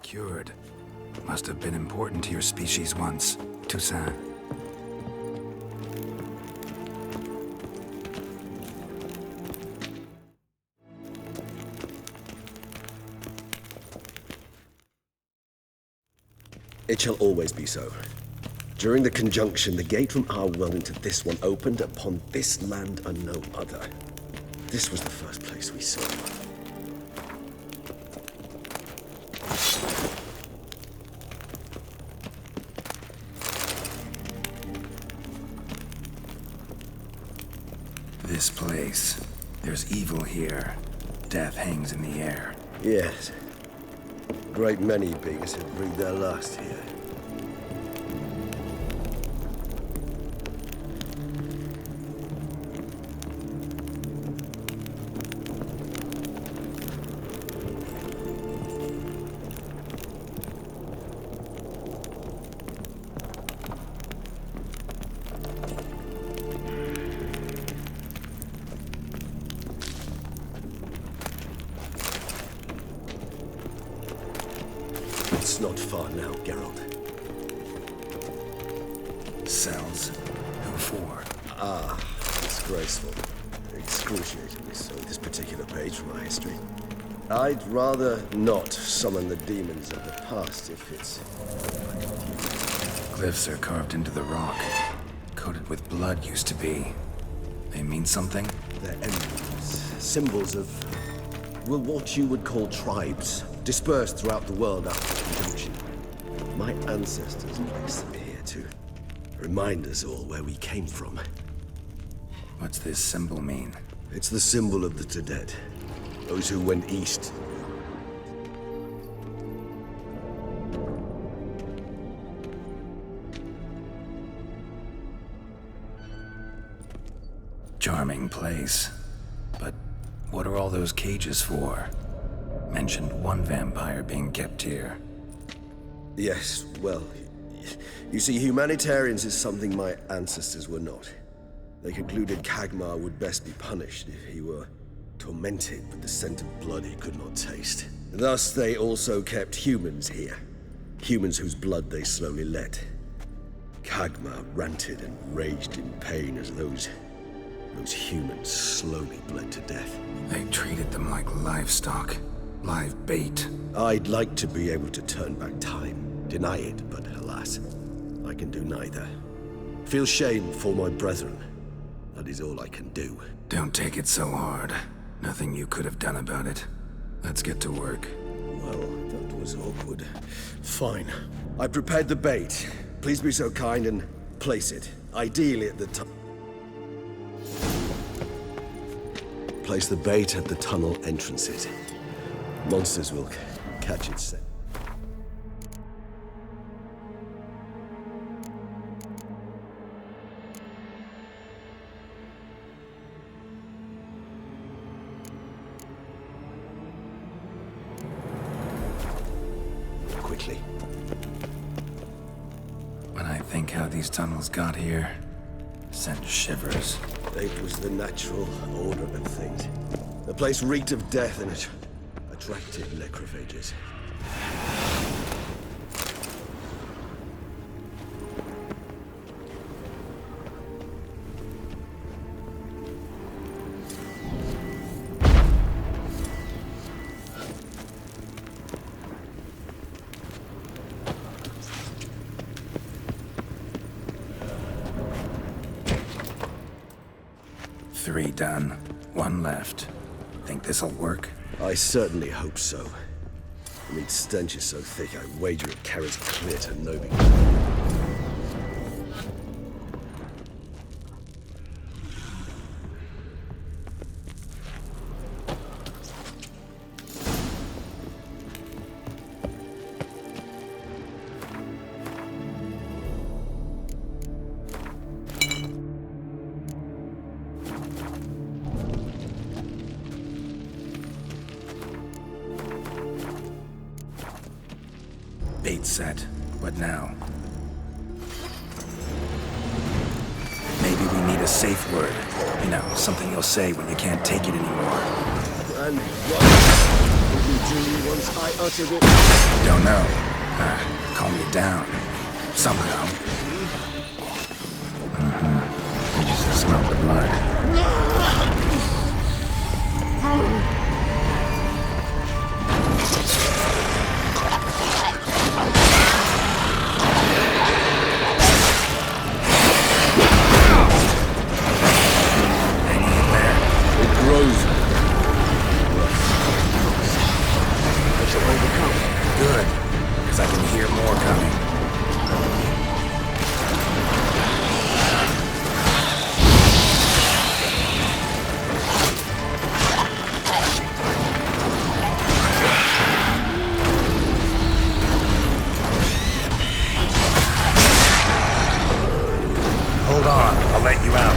Secured. Must have been important to your species once, Toussaint. It shall always be so. During the conjunction, the gate from our world into this one opened upon this land and no other. This was the first place we saw. This place. There's evil here. Death hangs in the air. Yes. A great many beings have breathed their last here. It's not far now, Geralt. Cells. Who for? Disgraceful. Excruciatingly so, this particular page from our history. I'd rather not summon the demons of the past if it's... Glyphs are carved into the rock. Coated with blood used to be. They mean something? They're emblems, symbols of, well, what you would call tribes, dispersed throughout the world after the conjunction. My ancestors placed them here to remind us all where we came from. What's this symbol mean? It's the symbol of the Dead, those who went east. Charming place. But what are all those cages for? Mentioned one vampire being kept here. Yes, well, you see, humanitarians is something my ancestors were not. They concluded Kagmar would best be punished if he were tormented with the scent of blood he could not taste. Thus, they also kept humans here. Humans whose blood they slowly let. Kagmar ranted and raged in pain as those humans slowly bled to death. They treated them like livestock. Live bait. I'd like to be able to turn back time, deny it, but alas, I can do neither. Feel shame for my brethren. That is all I can do. Don't take it so hard. Nothing you could have done about it. Let's get to work. Well, that was awkward. Fine. I prepared the bait. Please be so kind and place it. Ideally at the top. Place the bait at the tunnel entrances. Monsters will catch its scent. Quickly. When I think how these tunnels got here, sent shivers. It was the natural order of things. The place reeked of death and it attracted necrophages. Three done. One left. Think this'll work? I certainly hope so. The meat stench is so thick, I wager it carries clear to Nobi. Bait set. What now? Maybe we need a safe word. You know, something you'll say when you can't take it anymore. And what will be do once I uttered it? Don't know. Calm me down. Somehow. I just smell the blood. Good, because I can hear more coming. Hold on, I'll let you out.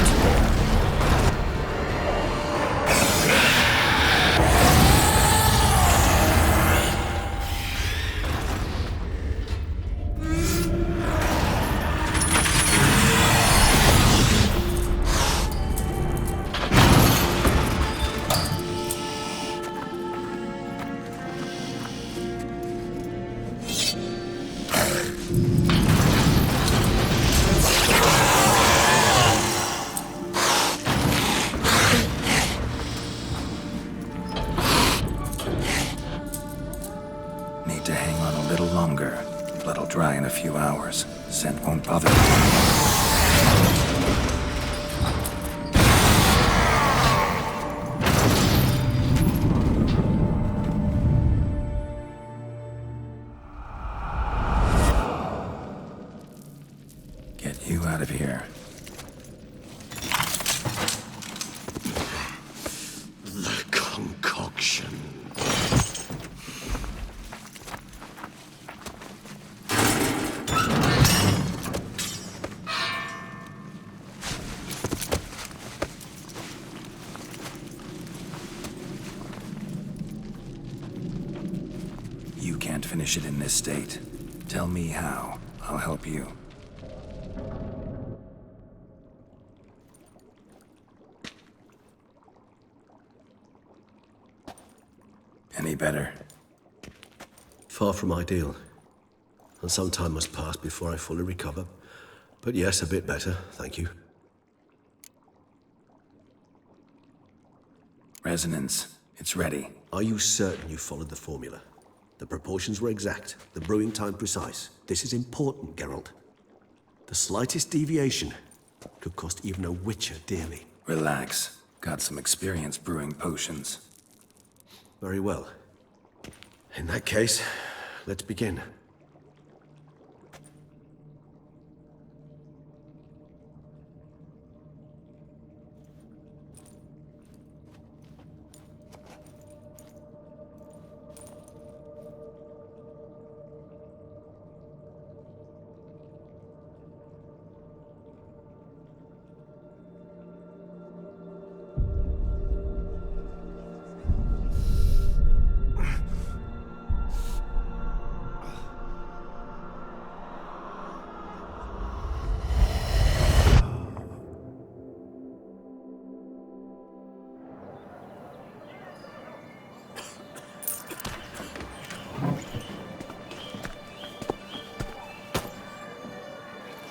Need to hang on a little longer. Blood'll dry in a few hours. Scent won't bother me. Get you out of here. The concoction. You can't finish it in this state. Tell me how. I'll help you. Any better? Far from ideal. And some time must pass before I fully recover. But yes, a bit better, thank you. Resonance. It's ready. Are you certain you followed the formula? The proportions were exact, the brewing time precise. This is important, Geralt. The slightest deviation could cost even a witcher dearly. Relax. Got some experience brewing potions. Very well. In that case, let's begin.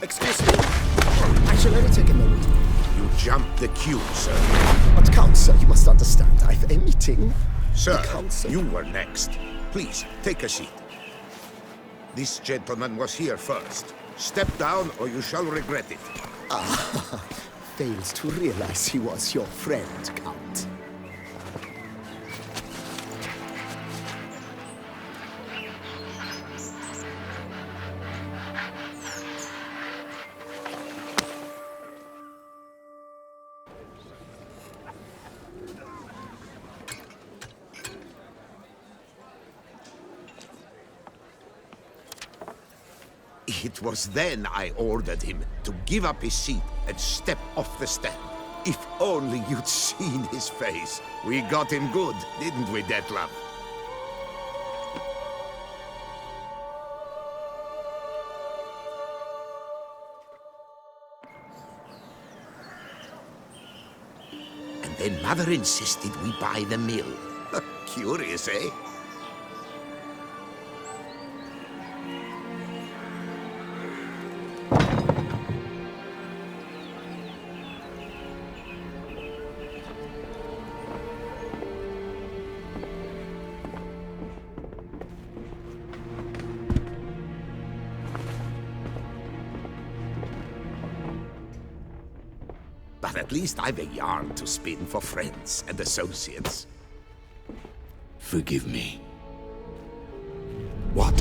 Excuse me. Actually, let me take a moment. You jumped the queue, sir. But Count, sir, you must understand. I've a meeting. Sir, The council. you were next. Please, take a seat. This gentleman was here first. Step down or you shall regret it. Fails to realize he was your friend, Count. It was then I ordered him to give up his seat and step off the step. If only you'd seen his face. We got him good, didn't we, Detlef? And then Mother insisted we buy the mill. Curious, eh? At least I've a yarn to spin for friends and associates. Forgive me. What?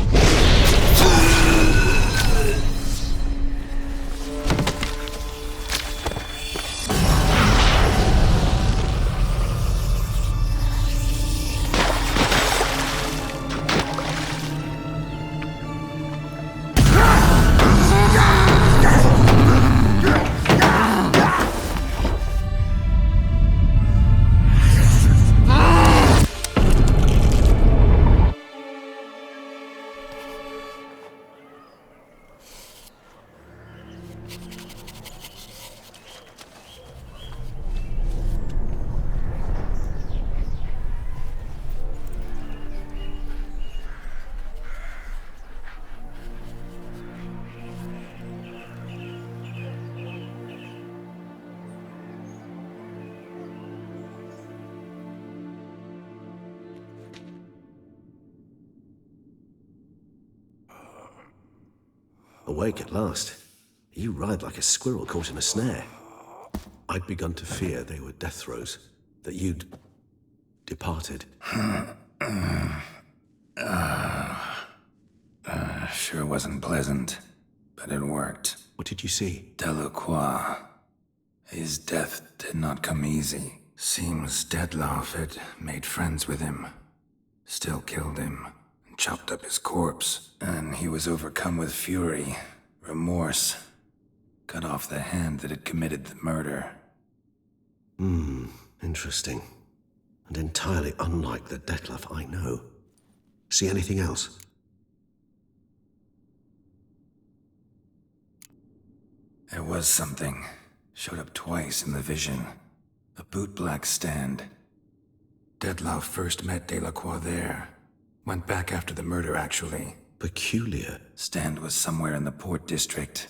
Awake at last. You writhe like a squirrel caught in a snare. I'd begun to fear they were death throes, that you'd departed. Sure wasn't pleasant, but it worked. What did you see? Delacroix. His death did not come easy. Seems Detlaff had made friends with him. Still killed him, and chopped up his corpse. And he was overcome with fury, remorse. Cut off the hand that had committed the murder. Interesting. And entirely unlike the Detlaff I know. See anything else? There was something. Showed up twice in the vision. A bootblack stand. Detlaff first met Delacroix there. Went back after the murder, actually. Peculiar. Stand was somewhere in the port district.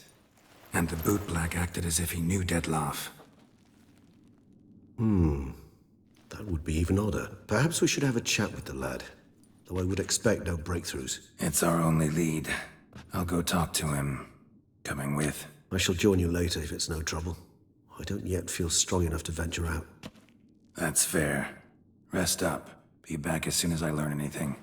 And the bootblack acted as if he knew Detlaff. That would be even odder. Perhaps we should have a chat with the lad. Though I would expect no breakthroughs. It's our only lead. I'll go talk to him. Coming with? I shall join you later if it's no trouble. I don't yet feel strong enough to venture out. That's fair. Rest up. Be back as soon as I learn anything.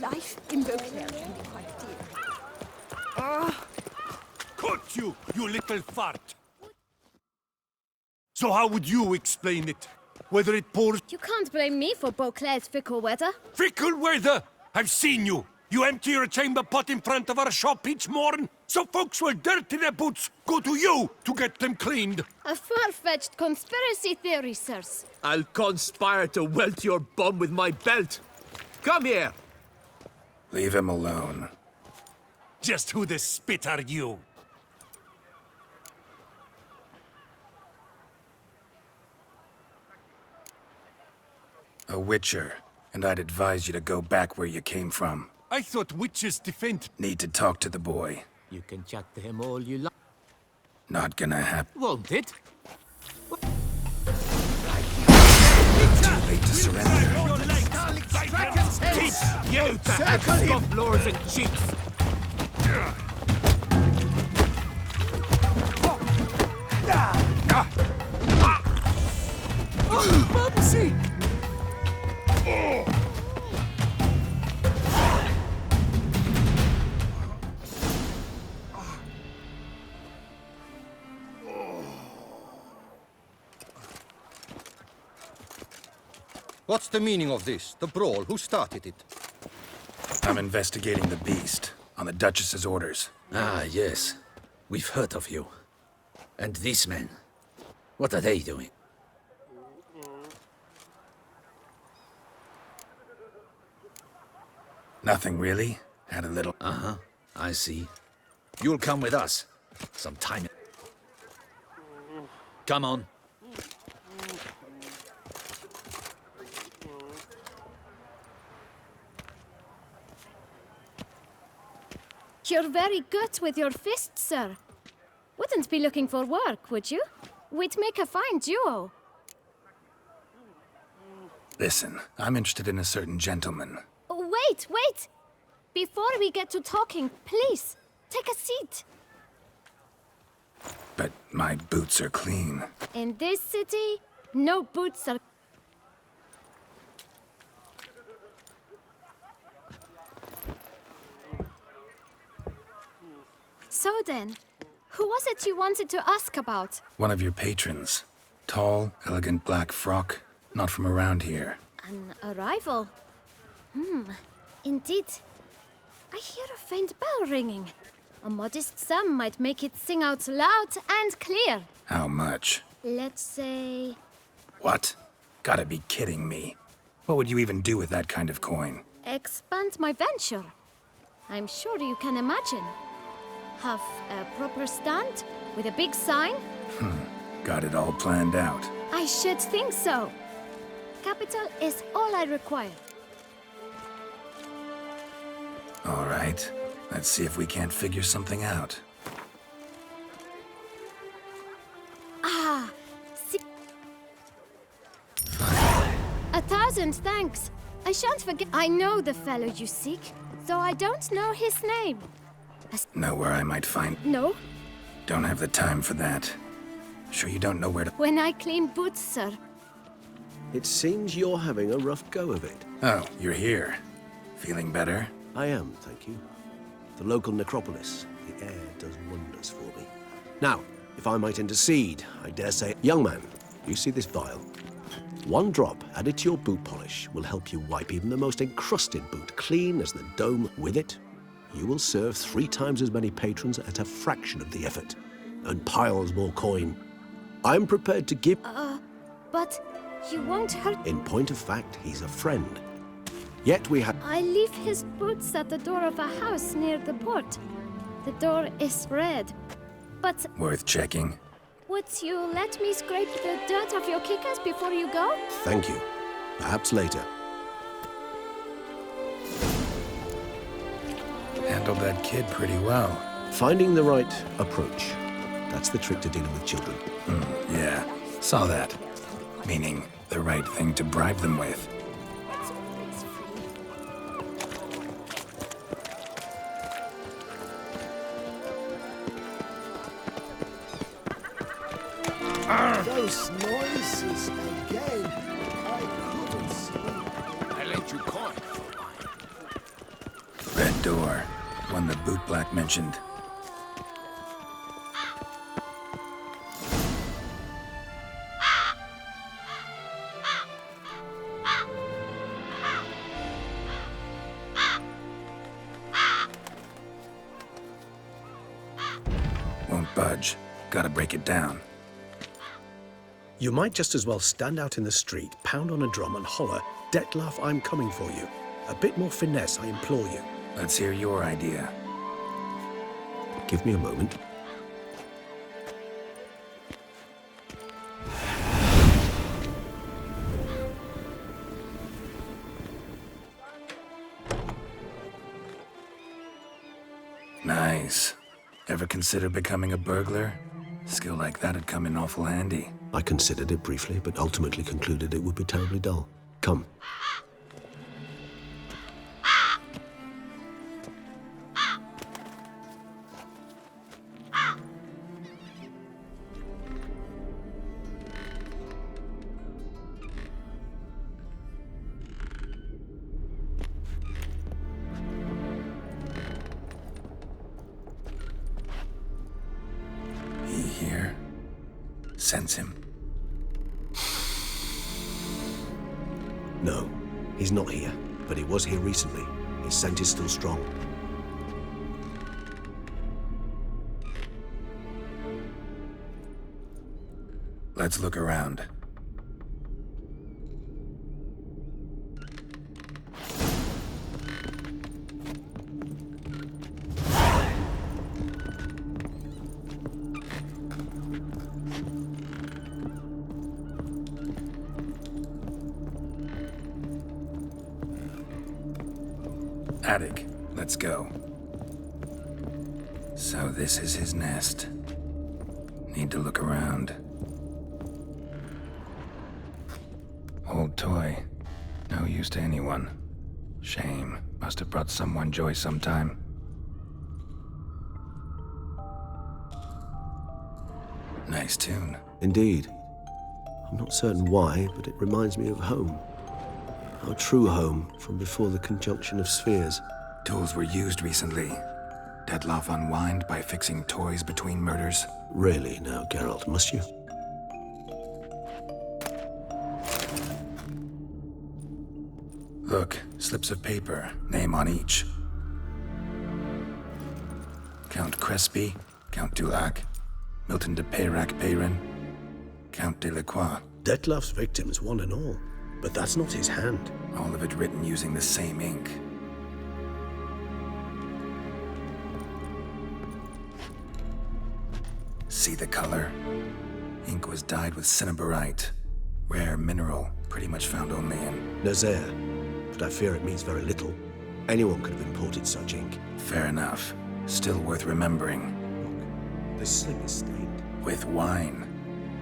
Life in Beauclair can be quite dear. Caught you, you little fart! So how would you explain it? Whether it pours You can't blame me for Beauclair's fickle weather. fickle weather? I've seen you! You empty your chamber pot in front of our shop each morn, so folks will dirty their boots, go to you to get them cleaned. A far-fetched conspiracy theory, sirs. I'll conspire to welt your bum with my belt. Come here. Leave him alone. Just who the spit are you? A witcher, and I'd advise you to go back where you came from. I thought witches defend. Need to talk to the boy. You can chat to him all you like, Not gonna happen. won't it? fate to surrender. Your legs! Teach you to have scufflers and cheats! Bubsy! What's the meaning of this? The brawl? Who started it? I'm investigating the beast, on the Duchess's orders. Ah, yes. We've heard of you. And these men, what are they doing? Nothing really. Had a little... Uh-huh, I see. You'll come with us. Sometime. Come on. You're very good with your fists, sir. Wouldn't be looking for work, would you? We'd make a fine duo. Listen, I'm interested in a certain gentleman. Wait, wait! Before we get to talking, please, take a seat. But my boots are clean. In this city, no boots are... So then, who was it you wanted to ask about? One of your patrons. Tall, elegant black frock. Not from around here. An arrival? Indeed. I hear a faint bell ringing. A modest sum might make it sing out loud and clear. How much? Let's say... What? Gotta be kidding me. What would you even do with that kind of coin? expand my venture. I'm sure you can imagine. Have a proper stand with a big sign? Got it all planned out. I should think so. Capital is all I require. All right. Let's see if we can't figure something out. Ah, see. 1,000 thanks. I shan't forget. I know the fellow you seek, though I don't know his name. Know where I might find... No? Don't have the time for that. Sure you don't know where to... When I clean boots, sir. It seems you're having a rough go of it. Oh, you're here. Feeling better? I am, thank you. The local necropolis. The air does wonders for me. Now, if I might intercede, I dare say... Young man, you see this vial? One drop added to your boot polish will help you wipe even the most encrusted boot clean as the dome. With it, you will serve 3 times as many patrons at a fraction of the effort, and piles more coin. I'm prepared to give... But you won't hurt... In point of fact, he's a friend. Yet we have... I leave his boots at the door of a house near the port. The door is red. But Worth checking. would you let me scrape the dirt off your kickers before you go? Thank you. Perhaps later. Handled that kid pretty well. Finding the right approach. That's the trick to dealing with children. Yeah, saw that. Meaning, the right thing to bribe them with. Those noises again. I couldn't sleep. I let you coin for a while. Red door. One the boot black mentioned. Won't budge. Gotta break it down. You might just as well stand out in the street, pound on a drum and holler, "Detlef, I'm coming for you." A bit more finesse, I implore you. Let's hear your idea. Give me a moment. Nice. Ever consider becoming a burglar? Skill like that'd come in awful handy. I considered it briefly, but ultimately concluded it would be terribly dull. Come. He here? Sense him. No, he's not here, but he was here recently. His scent is still strong. Let's look around. Attic, let's go. So this is his nest. Need to look around. Old toy. No use to anyone. Shame. Must have brought someone joy sometime. Nice tune. Indeed. I'm not certain why, but it reminds me of home. Our true home from before the conjunction of spheres. Tools were used recently. Detloff unwind by fixing toys between murders. Really now, Geralt, must you? Look, slips of paper, name on each. Count Crespi, Count Dulac, Milton de Peyrac-Peyrin, Count de Lacroix. Detloff's victims, one and all. But that's not his hand. All of it written using the same ink. See the color? Ink was dyed with cinnabarite. Rare mineral, pretty much found only in Nazaire. But I fear it means very little. Anyone could have imported such ink. Fair enough. Still worth remembering. Look, this sling is stained. With wine.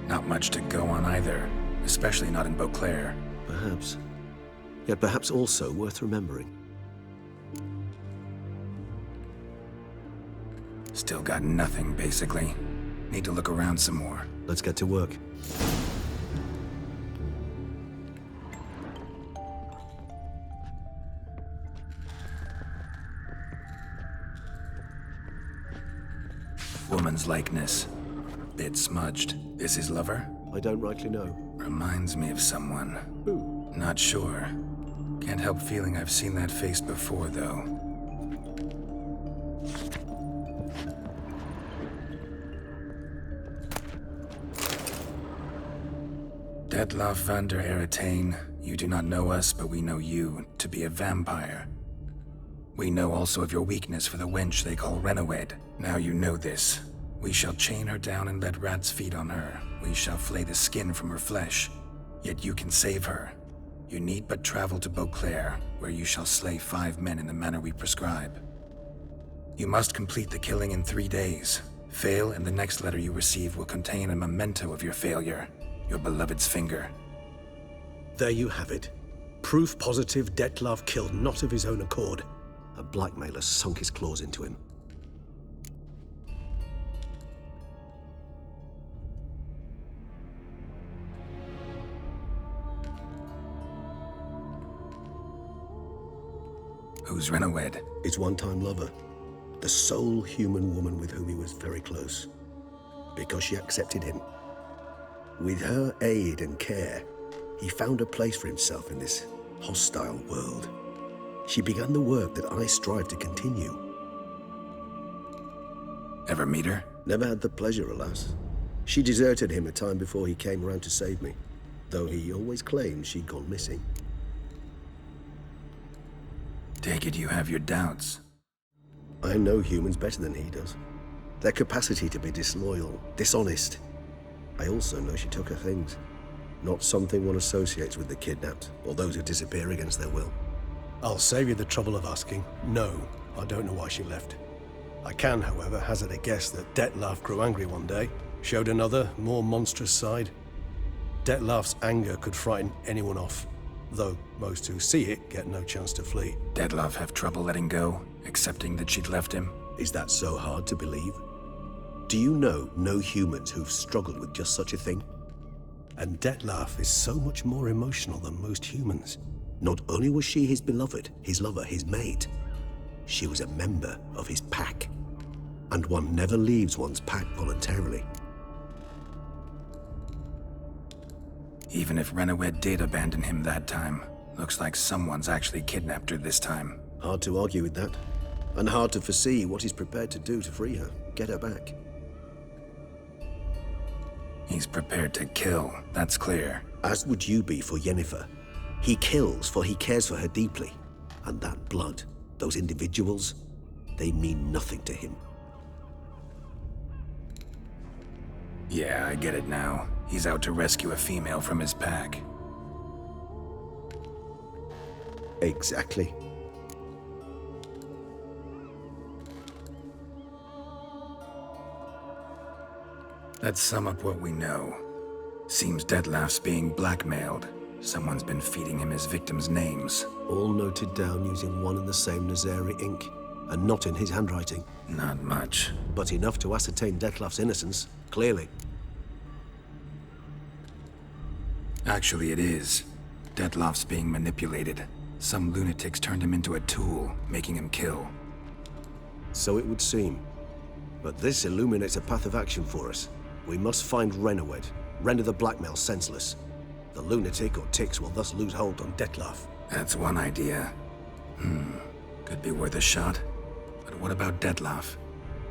Not much to go on either. Especially not in Beauclair. Perhaps. Yet perhaps also worth remembering. Still got nothing, basically. Need to look around some more. Let's get to work. Woman's likeness. Bit smudged. This his lover? I don't rightly know. Reminds me of someone. Who? Not sure. Can't help feeling I've seen that face before, though. Detloff van der Eretain, you do not know us, but we know you to be a vampire. We know also of your weakness for the wench they call Renowed. Now you know this. We shall chain her down and let rats feed on her. We shall flay the skin from her flesh. Yet you can save her. You need but travel to Beauclair, where you shall slay 5 men in the manner we prescribe. You must complete the killing in 3 days. Fail, and the next letter you receive will contain a memento of your failure. Your beloved's finger. There you have it. Proof positive Detloff killed not of his own accord. A blackmailer sunk his claws into him. Who's Renowed? His one-time lover. The sole human woman with whom he was very close. Because she accepted him. With her aid and care, he found a place for himself in this hostile world. She began the work that I strive to continue. Ever meet her? Never had the pleasure, alas. She deserted him a time before he came around to save me, though he always claimed she'd gone missing. Take it you have your doubts. I know humans better than he does. Their capacity to be disloyal, dishonest. I also know she took her things. Not something one associates with the kidnapped, or those who disappear against their will. I'll save you the trouble of asking. No, I don't know why she left. I can, however, hazard a guess that Detloff grew angry one day, showed another, more monstrous side. Detloff's anger could frighten anyone off. though most who see it get no chance to flee. Dettlaff have trouble letting go, accepting that she'd left him? Is that so hard to believe? Do you know no humans who've struggled with just such a thing? And Dettlaff is so much more emotional than most humans. Not only was she his beloved, his lover, his mate, she was a member of his pack. And one never leaves one's pack voluntarily. Even if Renawed did abandon him that time, looks like someone's actually kidnapped her this time. Hard to argue with that. And hard to foresee what he's prepared to do to free her, get her back. He's prepared to kill, that's clear. As would you be for Yennefer. He kills for he cares for her deeply. And that blood, those individuals, they mean nothing to him. Yeah, I get it now. He's out to rescue a female from his pack. Exactly. Let's sum up what we know. Seems Dettlaff's being blackmailed. Someone's been feeding him his victims' names. All noted down using one and the same Nazeri ink, and not in his handwriting. Not much. But enough to ascertain Dettlaff's innocence, clearly. Actually, it is. Dettlaff's being manipulated. Some lunatics turned him into a tool, making him kill. So it would seem. But this illuminates a path of action for us. We must find Renawed, render the blackmail senseless. The lunatic or ticks will thus lose hold on Dettlaff. That's one idea. Could be worth a shot. But what about Dettlaff?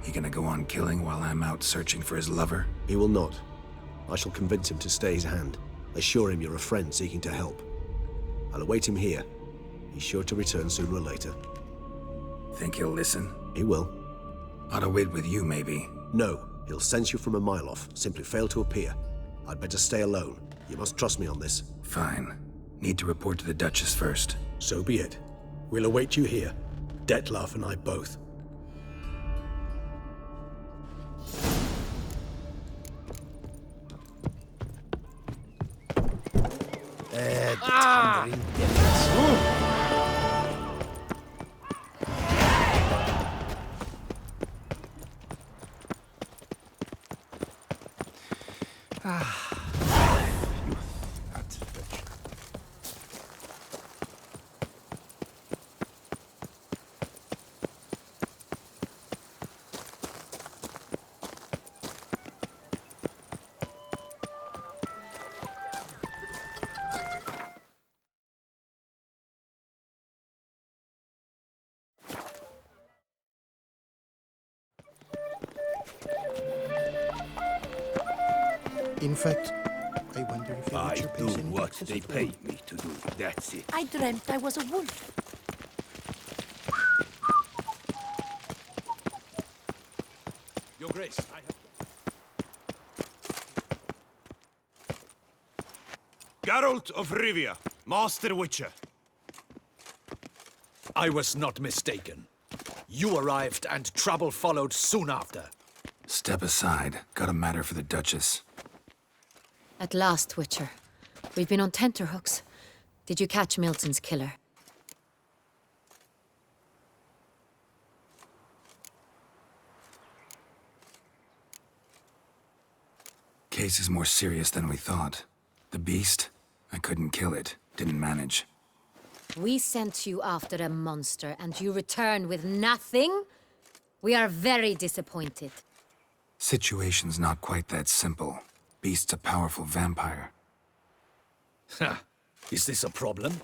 He gonna go on killing while I'm out searching for his lover? He will not. I shall convince him to stay his hand. Assure him you're a friend seeking to help. I'll await him here. He's sure to return sooner or later. Think he'll listen? He will. Ought to wait with you, maybe. No, he'll sense you from a mile off. Simply fail to appear. I'd better stay alone. You must trust me on this. Fine. Need to report to the Duchess first. So be it. We'll await you here. Dettlaff and I both. Thundering devils. In fact, I wonder if I Witcher do pays any what taxes they at all. pay me to do. That's it. I dreamt I was a wolf. Your Grace, I have... Geralt of Rivia, Master Witcher. I was not mistaken. You arrived and trouble followed soon after. Step aside. Got a matter for the Duchess. At last, Witcher. We've been on tenterhooks. Did you catch Milton's killer? Case is more serious than we thought. The beast? I couldn't kill it. Didn't manage. We sent you after a monster, and you return with nothing? We are very disappointed. Situation's not quite that simple. Beast's a powerful vampire. Ha! Is this a problem?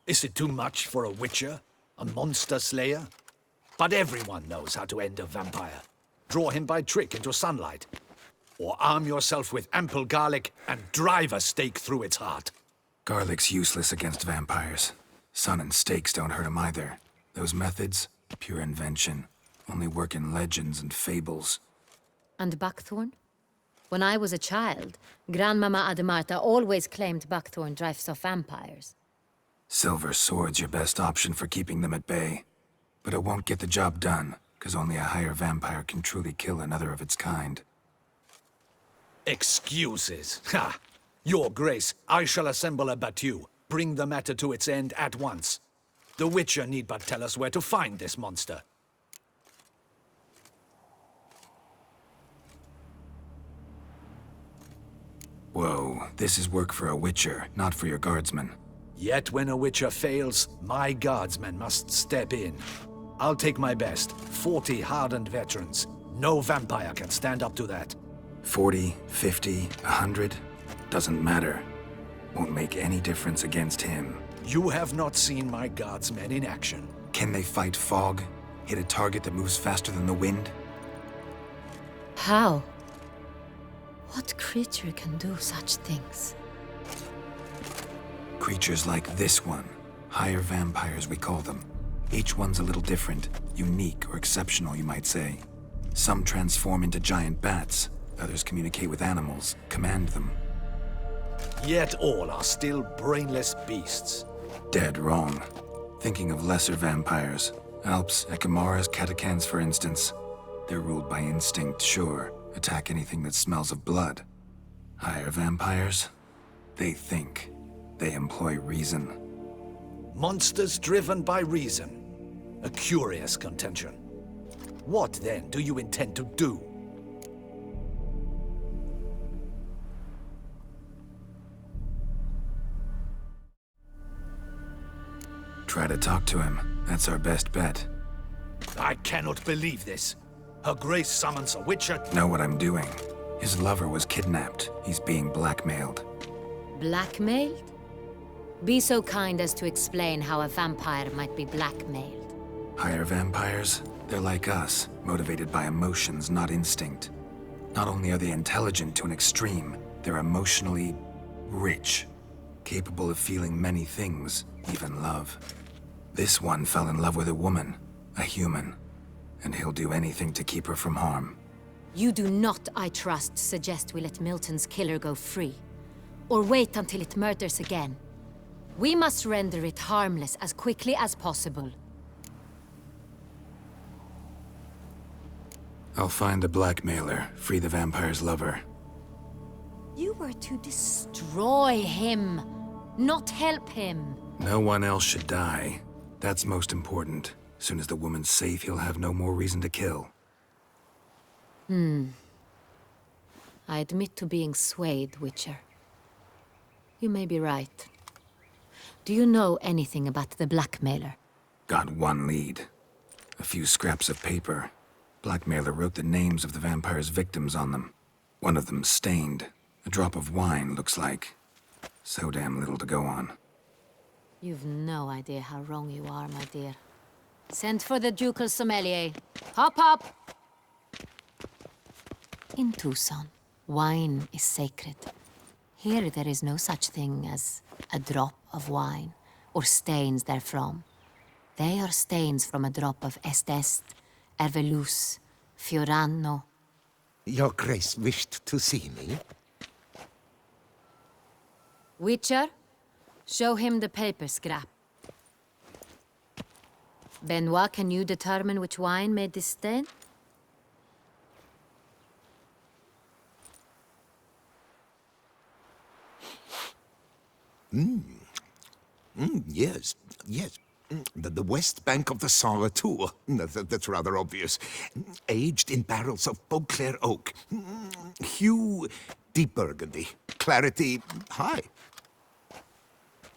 Is it too much for a witcher? A monster slayer? But everyone knows how to end a vampire. Draw him by trick into sunlight. Or arm yourself with ample garlic and drive a stake through its heart. Garlic's useless against vampires. Sun and stakes don't hurt him either. Those methods, pure invention. Only work in legends and fables. And buckthorn? When I was a child, Grandmama Ademarta always claimed buckthorn drives off vampires. Silver sword's your best option for keeping them at bay. But it won't get the job done, because only a higher vampire can truly kill another of its kind. Excuses. Ha! Your Grace, I shall assemble a battue. bring the matter to its end at once. The Witcher need but tell us where to find this monster. Whoa, this is work for a Witcher, not for your guardsmen. Yet when a Witcher fails, my guardsmen must step in. I'll take my best. 40 hardened veterans. No vampire can stand up to that. 40, 50, 100? Doesn't matter. Won't make any difference against him. You have not seen my guardsmen in action. Can they fight fog? Hit a target that moves faster than the wind? How? What creature can do such things? Creatures like this one. Higher vampires, we call them. Each one's a little different. Unique or exceptional, you might say. Some transform into giant bats. Others communicate with animals, command them. Yet all are still brainless beasts. Dead wrong. Thinking of lesser vampires. Alps, Ekamaras, Catacans, for instance. They're ruled by instinct, sure. Attack anything that smells of blood. Higher vampires? They think. They employ reason. Monsters driven by reason. A curious contention. What, then, do you intend to do? Try to talk to him. That's our best bet. I cannot believe this. Her Grace summons a Witcher. Know what I'm doing. His lover was kidnapped. He's being blackmailed. Blackmailed? Be so kind as to explain how a vampire might be blackmailed. Higher vampires? They're like us, motivated by emotions, not instinct. Not only are they intelligent to an extreme, they're emotionally rich, capable of feeling many things, even love. This one fell in love with a woman, a human, and he'll do anything to keep her from harm. You do not, I trust, suggest we let Milton's killer go free, or wait until it murders again. We must render it harmless as quickly as possible. I'll find the blackmailer, free the vampire's lover. You were to destroy him, not help him. No one else should die. That's most important. As soon as the woman's safe, he'll have no more reason to kill. I admit to being swayed, Witcher. You may be right. Do you know anything about the blackmailer? Got one lead. A few scraps of paper. Blackmailer wrote the names of the vampire's victims on them. One of them stained. A drop of wine, looks like. So damn little to go on. You've no idea how wrong you are, my dear. Send for the ducal sommelier. Hop, hop! In Tucson, wine is sacred. Here there is no such thing as a drop of wine, or stains therefrom. They are stains from a drop of Est, Ervelus, Fiorano. Your Grace wished to see me? Witcher, show him the paper scrap. Benoit, can you determine which wine made this stain? Yes, yes. The west bank of the Sala, too. That's rather obvious. Aged in barrels of Beauclair oak. Hue, deep burgundy. Clarity, high.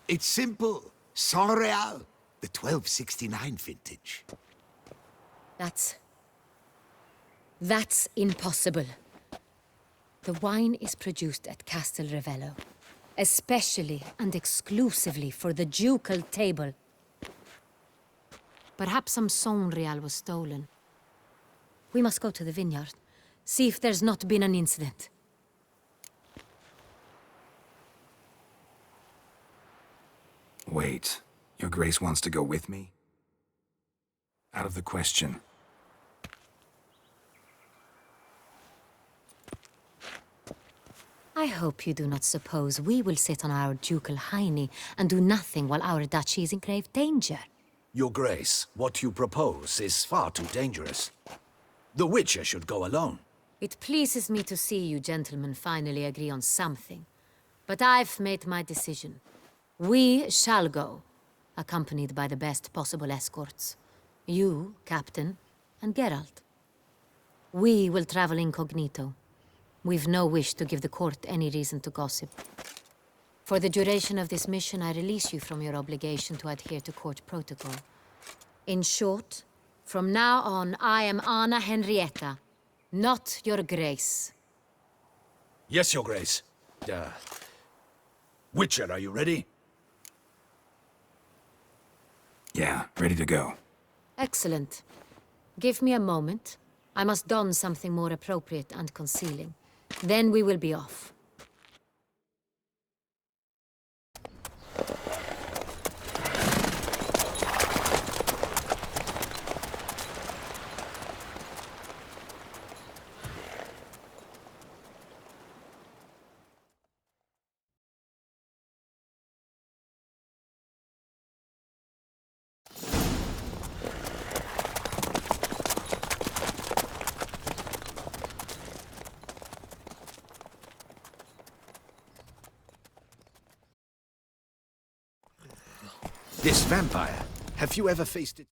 It's simple. Saint-Réal, the 1269 vintage. That's impossible. The wine is produced at Castel Ravello, especially and exclusively for the ducal table. Perhaps some Saint-Réal was stolen. We must go to the vineyard, see if there's not been an incident. Wait, your Grace wants to go with me? Out of the question. I hope you do not suppose we will sit on our ducal hiney and do nothing while our duchy is in grave danger. Your Grace, what you propose is far too dangerous. The Witcher should go alone. It pleases me to see you gentlemen finally agree on something. But I've made my decision. We shall go, accompanied by the best possible escorts. You, Captain, and Geralt. We will travel incognito. We've no wish to give the court any reason to gossip. For the duration of this mission, I release you from your obligation to adhere to court protocol. In short, from now on, I am Anna Henrietta, not your grace. Yes, Your Grace. Witcher, are you ready? Yeah, ready to go. Excellent. Give me a moment. I must don something more appropriate and concealing. Then we will be off. This vampire, have you ever faced it?